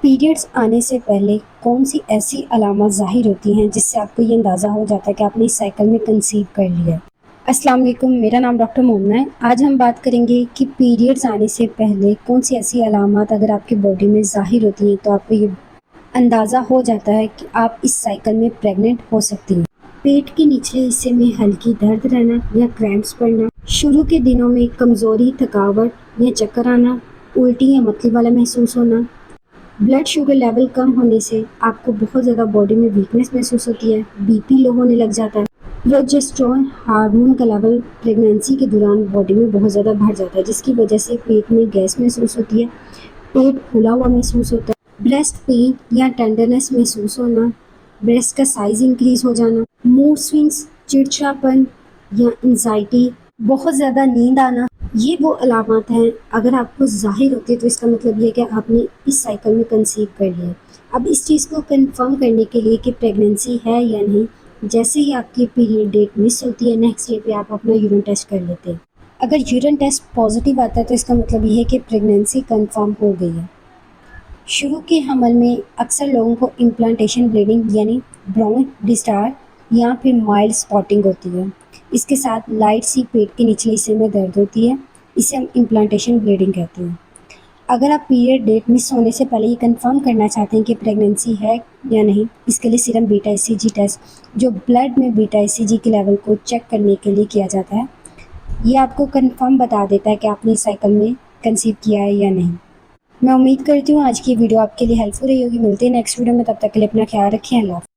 Periods आने से पहले कौन सी ऐसी अलामत ज़ाहिर होती हैं जिससे आपको ये अंदाज़ा हो जाता है कि आपने इस साइकिल में कंसीव कर लिया है। अस्सलाम वालेकुम, मेरा नाम डॉक्टर मोमना है। आज हम बात करेंगे कि पीरियड्स आने से पहले कौन सी ऐसी अलामत अगर आपकी बॉडी में ज़ाहिर होती हैं तो आपको ये अंदाज़ा हो जाता है कि आप इस साइकिल में प्रेग्नेंट हो सकती हैं। पेट के निचले हिस्से में हल्की दर्द रहना या क्रैम्प्स पड़ना, शुरू के दिनों में कमज़ोरी, थकावट या चक्कर आना, उल्टी या मतली वाला महसूस होना, ब्लड शुगर लेवल कम होने से आपको बहुत ज़्यादा बॉडी में वीकनेस महसूस होती है, बीपी लो होने लग जाता है, प्रोजेस्टेरोन हार्मोन का लेवल प्रेगनेंसी के दौरान बॉडी में बहुत ज़्यादा बढ़ जाता है जिसकी वजह से पेट में गैस महसूस होती है, पेट फूला हुआ महसूस होता है, ब्रेस्ट पेन या टेंडरनेस महसूस होना, ब्रेस्ट का साइज इंक्रीज हो जाना, मूड स्विंग्स, चिड़चिड़ापन या एंजाइटी, बहुत ज़्यादा नींद आना, ये वो अलामत हैं अगर आपको ज़ाहिर होती है तो इसका मतलब ये है कि आपने इस साइकिल में कंसीव कर लिया है। अब इस चीज़ को कंफर्म करने के लिए कि प्रेगनेंसी है या नहीं, जैसे ही आपकी पीरियड डेट मिस होती है नेक्स्ट डे पे आप अपना यूरिन टेस्ट कर लेते हैं। अगर यूरिन टेस्ट पॉजिटिव आता है तो इसका मतलब ये है कि प्रेगनेंसी कंफर्म हो गई है। शुरू के हमल में अक्सर लोगों को इम्प्लांटेशन ब्लीडिंग यानी ब्रोंक डिस्चार्ज या फिर माइल्ड स्पॉटिंग होती है। इसके साथ लाइट सी पेट के निचले हिस्से में दर्द होती है, इसे हम इम्प्लांटेशन ब्लीडिंग कहते हैं। अगर आप पीरियड डेट मिस होने से पहले ये कंफर्म करना चाहते हैं कि प्रेगनेंसी है या नहीं, इसके लिए सीरम बीटा एचसीजी टेस्ट जो ब्लड में बीटा एचसीजी के लेवल को चेक करने के लिए किया जाता है, ये आपको कंफर्म बता देता है कि आपने इस साइकिल में कंसीव किया है या नहीं। मैं उम्मीद करती हूँ आज की वीडियो आपके लिए हेल्पफुल रही होगी। मिलते हैं नेक्स्ट वीडियो में, तब तक के लिए अपना ख्याल रखें। अल्लाह हाफ़िज़।